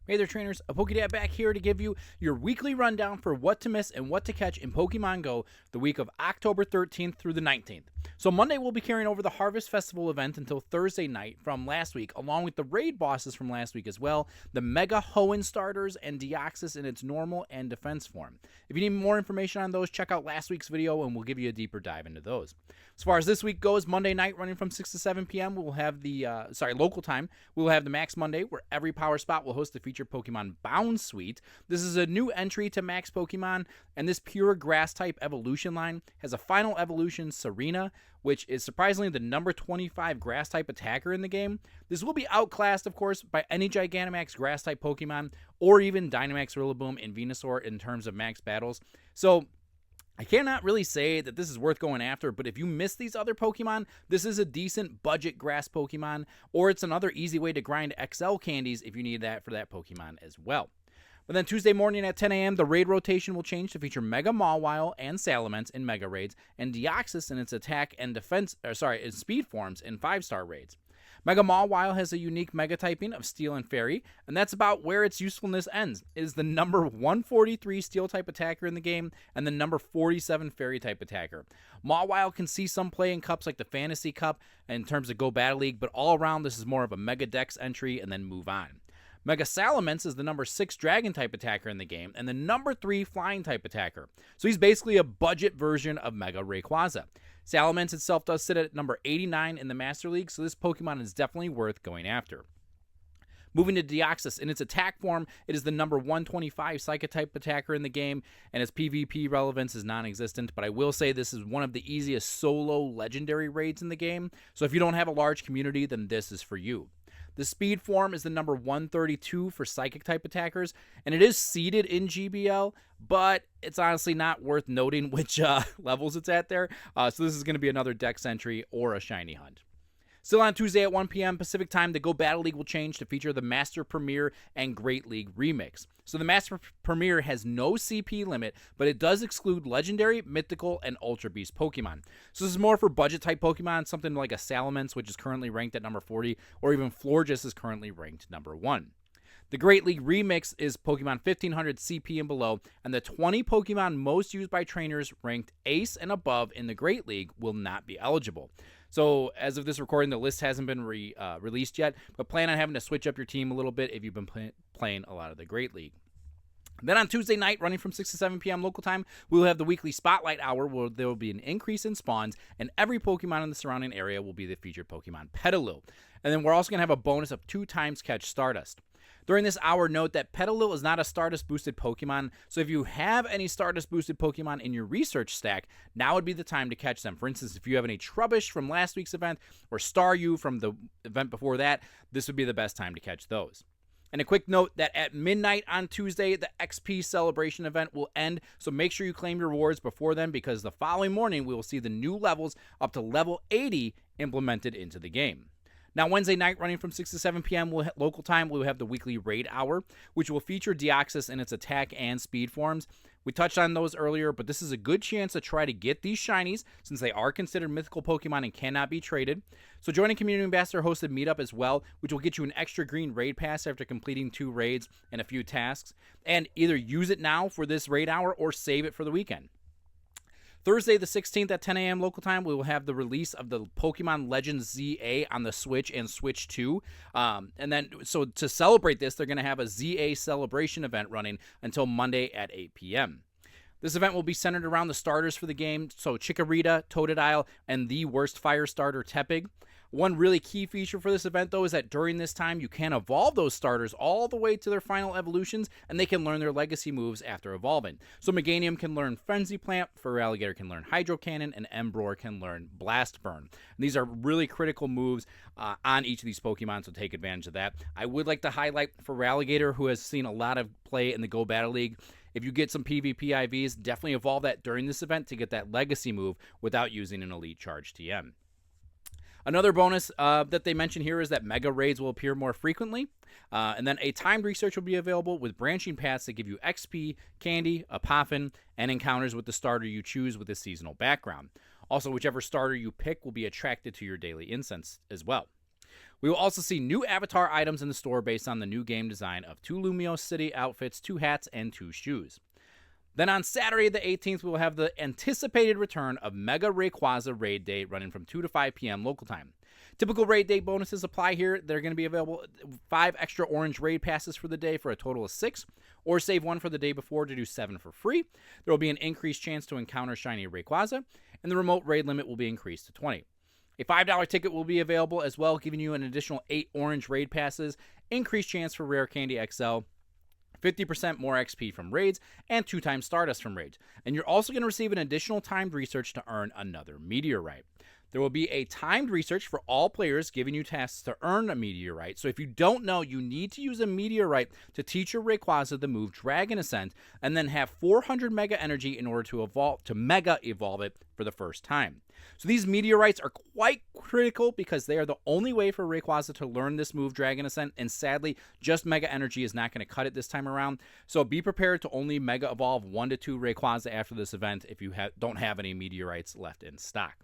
Hey there, trainers. A PokéDad back here to give you your weekly rundown for what to miss and what to catch in Pokemon Go the week of October 13th through the 19th. So Monday we'll be carrying over the Harvest Festival event until Thursday night from last week, along with the raid bosses from last week as well, the Mega Hoenn starters, and Deoxys in its normal and defense form. If you need more information on those, check out last week's video and we'll give you a deeper dive into those. As far as this week goes, Monday night running from 6 to 7 p.m. we will have the, local time, we will have the Max Monday where every power spot will host the featured Pokemon Bound Suite. This is a new entry to Max Pokemon, and this pure grass type evolution line has a final evolution Tsareena, which is surprisingly the number 25 grass type attacker in the game. This will be outclassed, of course, by any Gigantamax grass type Pokemon or even Dynamax Rillaboom and Venusaur in terms of max battles. So I cannot really say that this is worth going after, but if you miss these other Pokemon, this is a decent budget grass Pokemon, or it's another easy way to grind XL candies if you need that for that Pokemon as well. But then Tuesday morning at 10 a.m., the raid rotation will change to feature Mega Mawile and Salamence in Mega Raids, and Deoxys in its attack and defense, its speed forms in 5-star raids. Mega Mawile has a unique Mega typing of Steel and Fairy, and that's about where its usefulness ends. It is the number 143 Steel type attacker in the game, and the number 47 Fairy type attacker. Mawile can see some play in cups like the Fantasy Cup in terms of Go Battle League, but all around this is more of a Mega Dex entry and then move on. Mega Salamence is the number 6 Dragon type attacker in the game, and the number 3 Flying type attacker. So he's basically a budget version of Mega Rayquaza. Salamence itself does sit at number 89 in the Master League, so this Pokemon is definitely worth going after. Moving to Deoxys, in its attack form, it is the number 125 Psychic-type attacker in the game, and its PvP relevance is non-existent, but I will say this is one of the easiest solo legendary raids in the game, so if you don't have a large community, then this is for you. The speed form is the number 132 for Psychic-type attackers, and it is seeded in GBL, but it's honestly not worth noting which levels it's at there, so this is going to be another Dex entry or a Shiny Hunt. Still on Tuesday at 1 p.m. Pacific Time, the Go Battle League will change to feature the Master Premier and Great League Remix. So the Master Premier has no CP limit, but it does exclude Legendary, Mythical, and Ultra Beast Pokemon. So this is more for budget-type Pokemon, something like a Salamence, which is currently ranked at number 40, or even Florges is currently ranked number 1. The Great League Remix is Pokemon 1500 CP and below, and the 20 Pokemon most used by trainers ranked Ace and above in the Great League will not be eligible. So as of this recording, the list hasn't been released yet, but plan on having to switch up your team a little bit if you've been playing a lot of the Great League. Then on Tuesday night, running from 6 to 7 p.m. local time, we will have the weekly Spotlight Hour where there will be an increase in spawns, and every Pokemon in the surrounding area will be the featured Pokemon Petalil. And then we're also going to have a bonus of 2 times catch Stardust. During this hour, note that Petalil is not a Stardust boosted Pokemon, so if you have any Stardust boosted Pokemon in your research stack, now would be the time to catch them. For instance, if you have any Trubbish from last week's event, or Staryu from the event before that, this would be the best time to catch those. And a quick note that at midnight on Tuesday, the XP celebration event will end, so make sure you claim your rewards before then, because the following morning we will see the new levels up to level 80 implemented into the game. Now, Wednesday night, running from 6 to 7 p.m. local time, we'll have the weekly Raid Hour, which will feature Deoxys in its attack and speed forms. We touched on those earlier, but this is a good chance to try to get these shinies, since they are considered mythical Pokemon and cannot be traded. So join a Community Ambassador hosted meetup as well, which will get you an extra green raid pass after completing 2 raids and a few tasks. And either use it now for this Raid Hour or save it for the weekend. Thursday the 16th at 10 a.m. local time, we will have the release of the Pokemon Legends ZA on the Switch and Switch 2. And then, so to celebrate this, they're going to have a ZA celebration event running until Monday at 8 p.m. This event will be centered around the starters for the game, so Chikorita, Totodile, and the worst fire starter, Tepig. One really key feature for this event, though, is that during this time, you can evolve those starters all the way to their final evolutions, and they can learn their legacy moves after evolving. So Meganium can learn Frenzy Plant, Feraligatr can learn Hydro Cannon, and Embror can learn Blast Burn. And these are really critical moves on each of these Pokemon, so take advantage of that. I would like to highlight Feraligatr, who has seen a lot of play in the Go Battle League. If you get some PvP IVs, definitely evolve that during this event to get that legacy move without using an Elite Charge TM. Another bonus that they mention here is that Mega Raids will appear more frequently, and then a timed research will be available with branching paths that give you XP, candy, a Poffin, and encounters with the starter you choose with a seasonal background. Also, whichever starter you pick will be attracted to your daily incense as well. We will also see new avatar items in the store based on the new game design of 2 Lumiose City outfits, 2 hats, and 2 shoes. Then on Saturday the 18th, we will have the anticipated return of Mega Rayquaza Raid Day running from 2 to 5 p.m. local time. Typical Raid Day bonuses apply here. They're going to be available 5 extra orange raid passes for the day for a total of 6, or save 1 for the day before to do 7 for free. There will be an increased chance to encounter shiny Rayquaza, and the remote raid limit will be increased to 20. A $5 ticket will be available as well, giving you an additional 8 orange raid passes, increased chance for Rare Candy XL, 50% more XP from raids, and 2 times Stardust from raids. And you're also going to receive an additional timed research to earn another Meteorite. There will be a timed research for all players, giving you tasks to earn a Meteorite. So if you don't know, you need to use a Meteorite to teach your Rayquaza the move Dragon Ascent, and then have 400 Mega Energy in order to Mega Evolve it for the first time. So these Meteorites are quite critical because they are the only way for Rayquaza to learn this move Dragon Ascent, and sadly, just Mega Energy is not going to cut it this time around. So be prepared to only Mega Evolve 1 to 2 Rayquaza after this event if you don't have any Meteorites left in stock.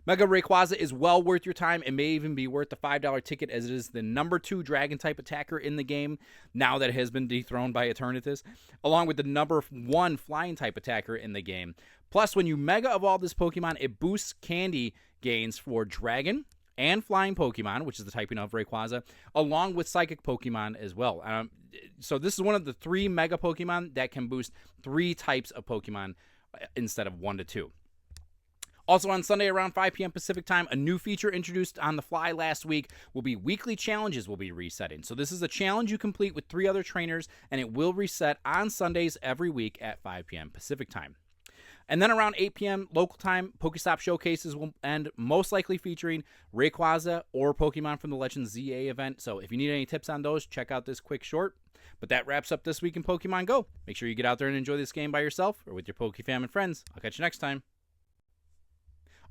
Mega Rayquaza is well worth your time. It may even be worth the $5 ticket, as it is the number 2 Dragon-type attacker in the game, now that it has been dethroned by Eternatus, along with the number 1 Flying-type attacker in the game. Plus, when you Mega Evolve this Pokemon, it boosts candy gains for Dragon and Flying Pokemon, which is the typing of Rayquaza, along with Psychic Pokemon as well. So this is one of the 3 Mega Pokemon that can boost 3 types of Pokemon instead of 1 to 2. Also on Sunday around 5 p.m. Pacific time, a new feature introduced on the fly last week will be weekly challenges will be resetting. So this is a challenge you complete with 3 other trainers, and it will reset on Sundays every week at 5 p.m. Pacific time. And then around 8 p.m. local time, Pokestop showcases will end, most likely featuring Rayquaza or Pokemon from the Legends ZA event. So if you need any tips on those, check out this quick short. But that wraps up this week in Pokemon Go. Make sure you get out there and enjoy this game by yourself or with your Pokefam and friends. I'll catch you next time.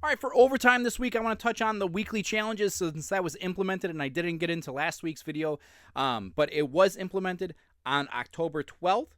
All right, for overtime this week, I want to touch on the weekly challenges since that was implemented, and I didn't get into last week's video, but it was implemented on October 12th,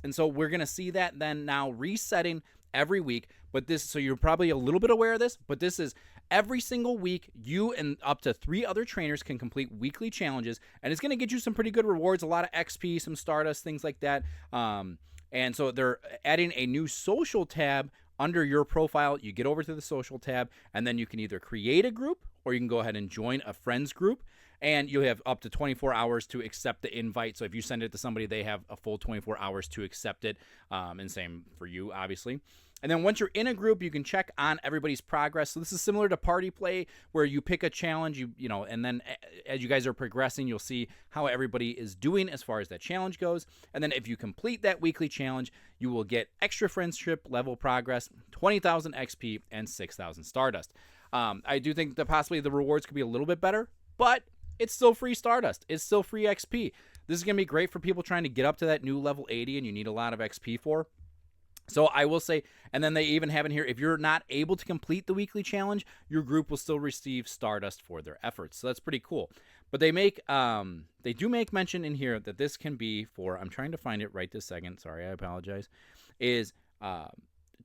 and so we're going to see that then now resetting every week. But this, so you're probably a little bit aware of this, but this is every single week, you and up to 3 other trainers can complete weekly challenges, and it's going to get you some pretty good rewards, a lot of XP, some Stardust, things like that. And so they're adding a new social tab under your profile. You get over to the social tab, and then you can either create a group or you can go ahead and join a friends group, and you have up to 24 hours to accept the invite. So if you send it to somebody, they have a full 24 hours to accept it, and same for you, obviously. And then once you're in a group, you can check on everybody's progress. So this is similar to party play, where you pick a challenge, you know, and then as you guys are progressing, you'll see how everybody is doing as far as that challenge goes. And then if you complete that weekly challenge, you will get extra friendship level progress, 20,000 XP, and 6,000 Stardust. I do think that possibly the rewards could be a little bit better, but it's still free Stardust. It's still free XP. This is going to be great for people trying to get up to that new level 80 and you need a lot of XP for. So I will say, and then they even have in here, if you're not able to complete the weekly challenge, your group will still receive Stardust for their efforts. So that's pretty cool. But they do make mention in here that this can be for, I'm trying to find it right this second, sorry, I apologize, is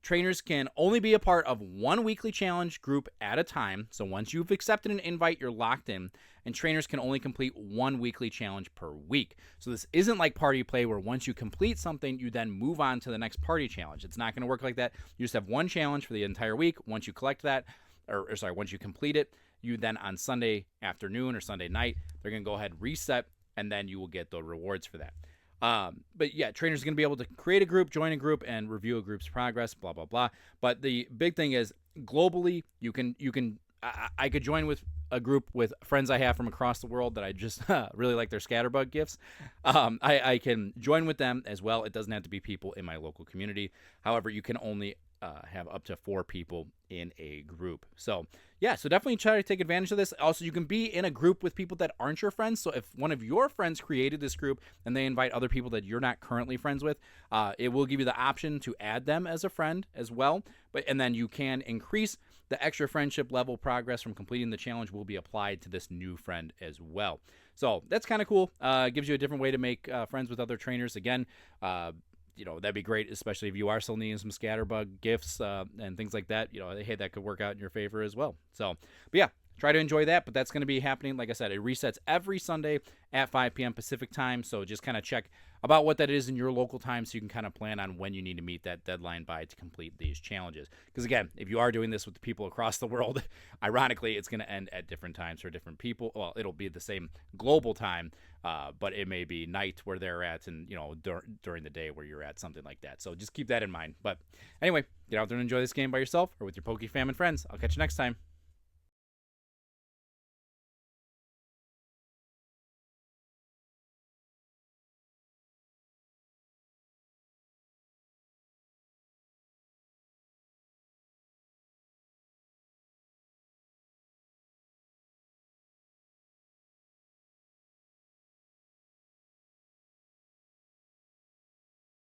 trainers can only be a part of 1 weekly challenge group at a time. So once you've accepted an invite, you're locked in, and trainers can only complete 1 weekly challenge per week. So this isn't like party play where once you complete something, you then move on to the next party challenge. It's not going to work like that. You just have 1 challenge for the entire week. Once you collect that, once you complete it, you then on Sunday afternoon or Sunday night, they're going to go ahead and reset, and then you will get the rewards for that. But yeah, trainers are going to be able to create a group, join a group, and review a group's progress, blah, blah, blah. But the big thing is, globally, I could join with a group with friends I have from across the world that I just really like their Scatterbug gifts. I can join with them as well. It doesn't have to be people in my local community. However, you can only have up to 4 people in a group. So yeah, so definitely try to take advantage of this. Also, you can be in a group with people that aren't your friends. So if one of your friends created this group and they invite other people that you're not currently friends with, it will give you the option to add them as a friend as well. And then you can increase the extra friendship level progress from completing the challenge will be applied to this new friend as well. So that's kind of cool. Gives you a different way to make friends with other trainers. Again, you know, that'd be great, especially if you are still needing some Scatterbug gifts and things like that. You know, hey, that could work out in your favor as well. So, but yeah, try to enjoy that. But that's going to be happening. Like I said, it resets every Sunday at 5 p.m. Pacific time. So just kind of check about what that is in your local time so you can kind of plan on when you need to meet that deadline by to complete these challenges. Because again, if you are doing this with the people across the world, ironically, it's going to end at different times for different people. Well, it'll be the same global time, but it may be night where they're at and, during the day where you're at, something like that. So just keep that in mind. But anyway, get out there and enjoy this game by yourself or with your Poke fam and friends. I'll catch you next time.